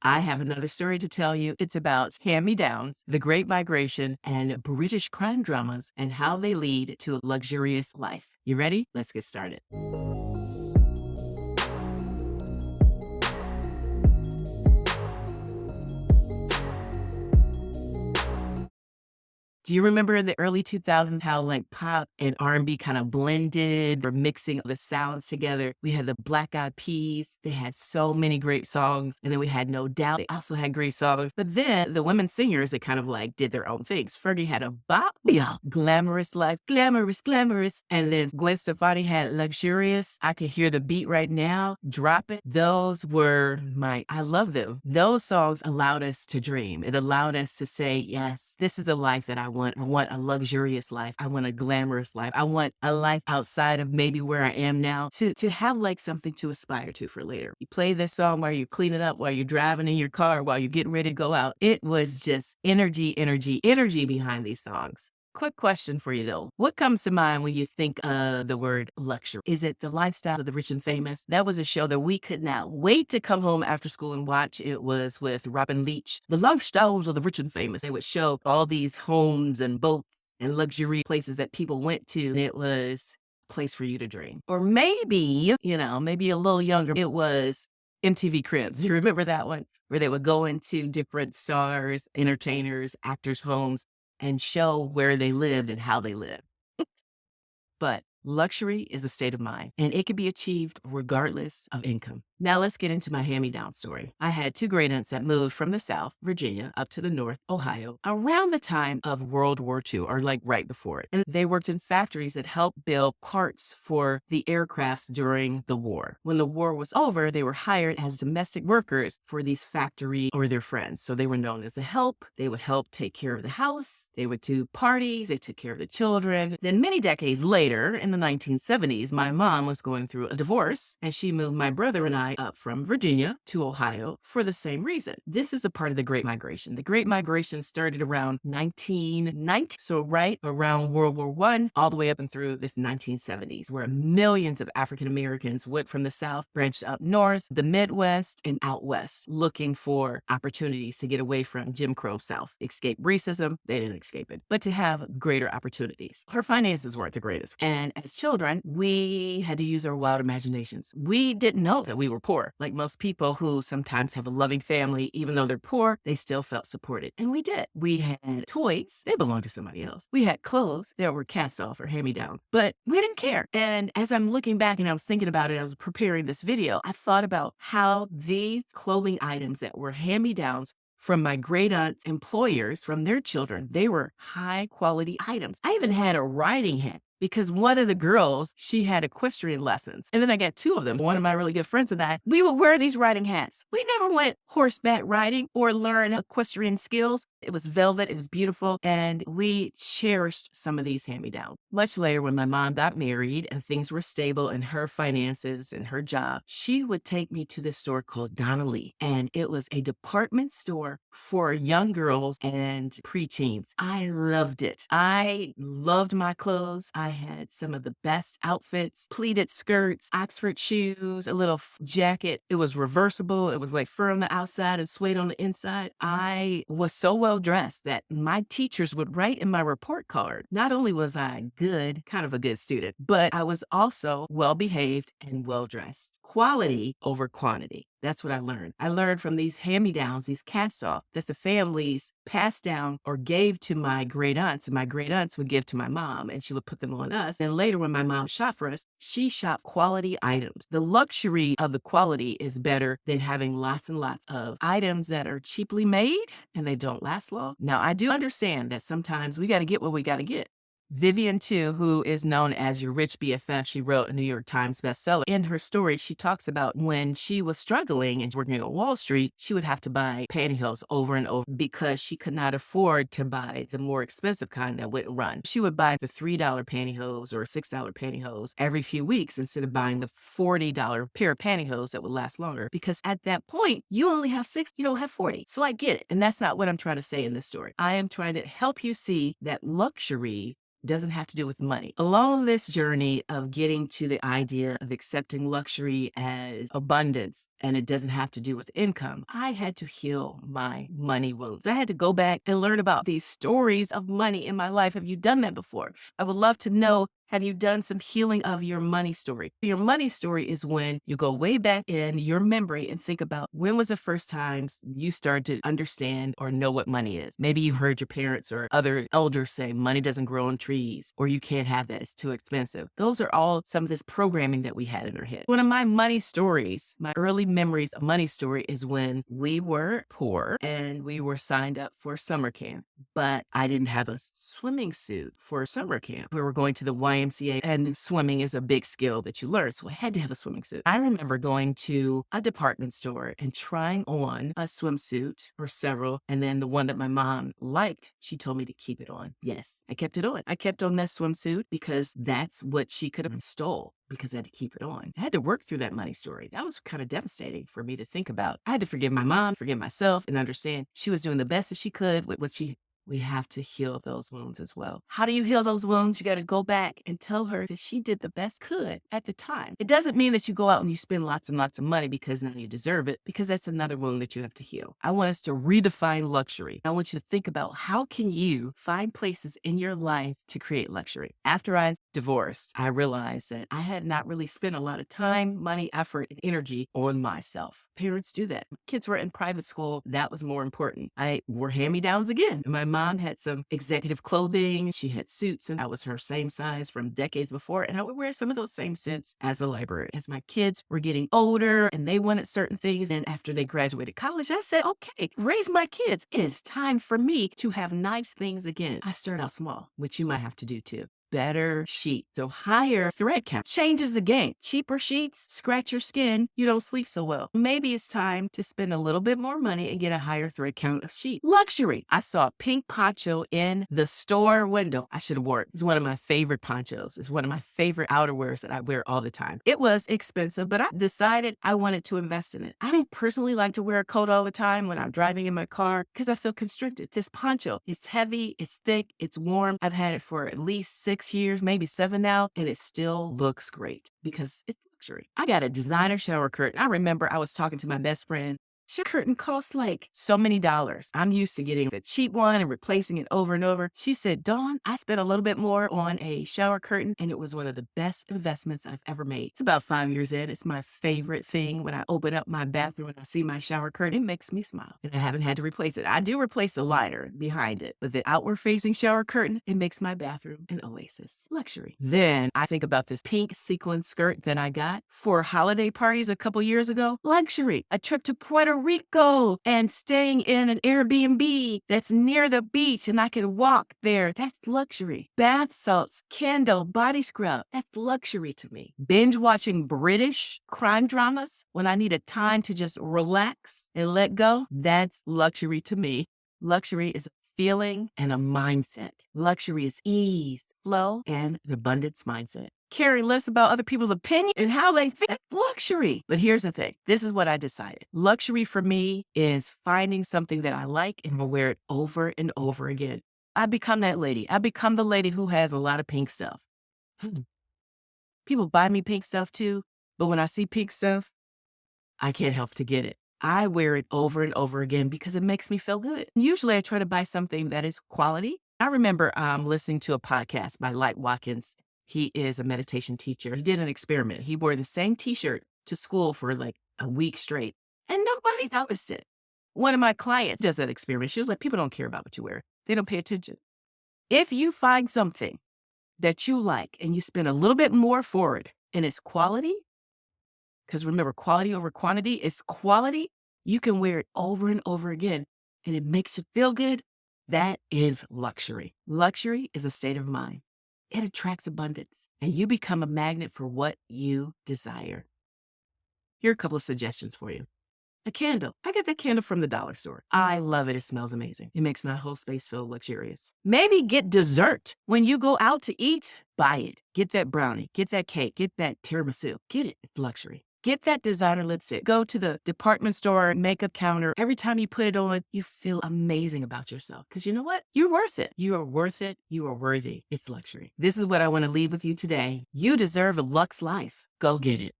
I have another story to tell you. It's about hand-me-downs, the Great Migration, and British crime dramas and how they lead to a luxurious life. You ready? Let's get started. Do you remember in the early 2000s how like pop and R&B kind of blended or mixing the sounds together? We had the Black Eyed Peas. They had so many great songs. And then we had No Doubt. They also had great songs. But then the women singers, they kind of like did their own things. Fergie had a bop, yeah, Glamorous Life, Glamorous, Glamorous. And then Gwen Stefani had Luxurious. I could hear the beat right now. Drop It. Those were I love them. Those songs allowed us to dream. It allowed us to say, yes, this is the life that I want. I want a luxurious life. I want a glamorous life. I want a life outside of maybe where I am now to have like something to aspire to for later. You play this song while you're cleaning up, while you're driving in your car, while you're getting ready to go out. It was just energy, energy, energy behind these songs. Quick question for you though. What comes to mind when you think of the word luxury? Is it the lifestyle of the rich and famous? That was a show that we could not wait to come home after school and watch. It was with Robin Leach, The Lifestyles of the Rich and Famous. They would show all these homes and boats and luxury places that people went to. And it was a place for you to dream. Or maybe, maybe a little younger, it was MTV Cribs. You remember that one? Where they would go into different stars, entertainers, actors' homes and show where they lived and how they lived. But luxury is a state of mind, and it can be achieved regardless of income. Now let's get into my hand-me-down story. I had two great aunts that moved from the South, Virginia, up to the North, Ohio, around the time of World War II, or like right before it. And they worked in factories that helped build parts for the aircrafts during the war. When the war was over, they were hired as domestic workers for these factory or their friends. So they were known as a help. They would help take care of the house. They would do parties. They took care of the children. Then many decades later, in the 1970s, my mom was going through a divorce, and she moved my brother and I up from Virginia to Ohio for the same reason. This is a part of the Great Migration. The Great Migration started around 1990, so right around World War I, all the way up and through the 1970s, where millions of African Americans went from the South, branched up north, the Midwest, and out west, looking for opportunities to get away from Jim Crow South, escape racism. They didn't escape it, but to have greater opportunities. Her finances weren't the greatest. And as children, we had to use our wild imaginations. We didn't know that we were poor. Like most people who sometimes have a loving family, even though they're poor, they still felt supported. And we did. We had toys. They belonged to somebody else. We had clothes that were cast off or hand-me-downs, but we didn't care. And as I'm looking back and I was thinking about it, I was preparing this video, I thought about how these clothing items that were hand-me-downs from my great aunt's employers, from their children, they were high quality items. I even had a riding hat because one of the girls, she had equestrian lessons. And then I got two of them. One of my really good friends and I, we would wear these riding hats. We never went horseback riding or learn equestrian skills. It was velvet. It was beautiful. And we cherished some of these hand-me-downs. Much later, when my mom got married and things were stable in her finances and her job, she would take me to this store called Donna Lee. And it was a department store for young girls and preteens. I loved it. I loved my clothes. I had some of the best outfits, pleated skirts, Oxford shoes, a little jacket. It was reversible. It was like fur on the outside and suede on the inside. I was so well dressed that my teachers would write in my report card, not only was I good, kind of a good student, but I was also well behaved and well dressed. Quality over quantity. That's what I learned. I learned from these hand-me-downs, these cast-off, that the families passed down or gave to my great aunts, and my great aunts would give to my mom, and she would put them on us. And later, when my mom shopped for us, she shopped quality items. The luxury of the quality is better than having lots and lots of items that are cheaply made and they don't last long. Now, I do understand that sometimes we got to get what we got to get. Vivian Tu, who is known as your rich BFF, she wrote a New York Times bestseller. In her story, she talks about when she was struggling and working on Wall Street, she would have to buy pantyhose over and over because she could not afford to buy the more expensive kind that would run. She would buy the $3 pantyhose or $6 pantyhose every few weeks instead of buying the $40 pair of pantyhose that would last longer, because at that point, you only have 6, you don't have 40. So I get it. And that's not what I'm trying to say in this story. I am trying to help you see that luxury doesn't have to do with money. Along this journey of getting to the idea of accepting luxury as abundance, and it doesn't have to do with income, I had to heal my money wounds. I had to go back and learn about these stories of money in my life. Have you done that before? I would love to know, have you done some healing of your money story? Your money story is when you go way back in your memory and think about, when was the first time you started to understand or know what money is? Maybe you heard your parents or other elders say money doesn't grow on trees, or you can't have that, it's too expensive. Those are all some of this programming that we had in our head. One of my money stories, my early memories of money story, is when we were poor and we were signed up for summer camp, but I didn't have a swimming suit for summer camp. We were going to the YMCA, and swimming is a big skill that you learn, so I had to have a swimming suit. I remember going to a department store and trying on a swimsuit or several, and then the one that my mom liked, she told me to keep it on. Yes, I kept it on. I kept on that swimsuit because that's what she could have stole, because I had to keep it on. I had to work through that money story. That was kind of devastating for me to think about. I had to forgive my mom, forgive myself, and understand she was doing the best that she could with what she. We have to heal those wounds as well. How do you heal those wounds? You got to go back and tell her that she did the best could at the time. It doesn't mean that you go out and you spend lots and lots of money because now you deserve it, because that's another wound that you have to heal. I want us to redefine luxury. I want you to think about, how can you find places in your life to create luxury? After I divorced, I realized that I had not really spent a lot of time, money, effort, and energy on myself. Parents do that. My kids were in private school. That was more important. I wore hand-me-downs again. My mom had some executive clothing. She had suits, and I was her same size from decades before. And I would wear some of those same suits as a librarian. As my kids were getting older and they wanted certain things, and after they graduated college, I said, okay, raise my kids. It is time for me to have nice things again. I started out small, which you might have to do too. Better sheet. So higher thread count changes the game. Cheaper sheets scratch your skin. You don't sleep so well. Maybe it's time to spend a little bit more money and get a higher thread count of sheet. Luxury. I saw a pink poncho in the store window. I should have worn it. It's one of my favorite ponchos. It's one of my favorite outerwears that I wear all the time. It was expensive, but I decided I wanted to invest in it. I don't personally like to wear a coat all the time when I'm driving in my car because I feel constricted. This poncho, it's heavy, it's thick, it's warm. I've had it for at least 6 years, maybe 7 now, and it still looks great because it's luxury. I got a designer shower curtain. I remember I was talking to my best friend. Shower curtain costs like so many dollars. I'm used to getting the cheap one and replacing it over and over. She said, Dawn, I spent a little bit more on a shower curtain, and it was one of the best investments I've ever made. It's about 5 years in. It's my favorite thing. When I open up my bathroom and I see my shower curtain, it makes me smile. And I haven't had to replace it. I do replace the liner behind it, but the outward facing shower curtain, it makes my bathroom an oasis. Luxury. Then I think about this pink sequin skirt that I got for holiday parties a couple years ago. Luxury. A trip to Puerto Rico and staying in an Airbnb that's near the beach and I can walk there. That's luxury. Bath salts, candle, body scrub. That's luxury to me. Binge watching British crime dramas when I need a time to just relax and let go. That's luxury to me. Luxury is a feeling and a mindset. Luxury is ease, flow, and an abundance mindset. Caring less about other people's opinion and how they feel. That's luxury. But here's the thing. This is what I decided. Luxury for me is finding something that I like and will wear it over and over again. I become that lady. I become the lady who has a lot of pink stuff. People buy me pink stuff too, but when I see pink stuff, I can't help to get it. I wear it over and over again because it makes me feel good. Usually I try to buy something that is quality. I remember listening to a podcast by Light Watkins. He is a meditation teacher. He did an experiment. He wore the same t-shirt to school for like a week straight, and nobody noticed it. One of my clients does that experiment. She was like, people don't care about what you wear. They don't pay attention. If you find something that you like and you spend a little bit more for it and it's quality, because remember, quality over quantity is quality, you can wear it over and over again and it makes you feel good. That is luxury. Luxury is a state of mind. It attracts abundance and you become a magnet for what you desire. Here are a couple of suggestions for you. A candle. I get that candle from the dollar store. I love it. It smells amazing. It makes my whole space feel luxurious. Maybe get dessert. When you go out to eat, buy it. Get that brownie. Get that cake. Get that tiramisu. Get it. It's luxury. Get that designer lipstick. Go to the department store makeup counter. Every time you put it on, you feel amazing about yourself. Because you know what? You're worth it. You are worth it. You are worthy. It's luxury. This is what I want to leave with you today. You deserve a luxe life. Go get it.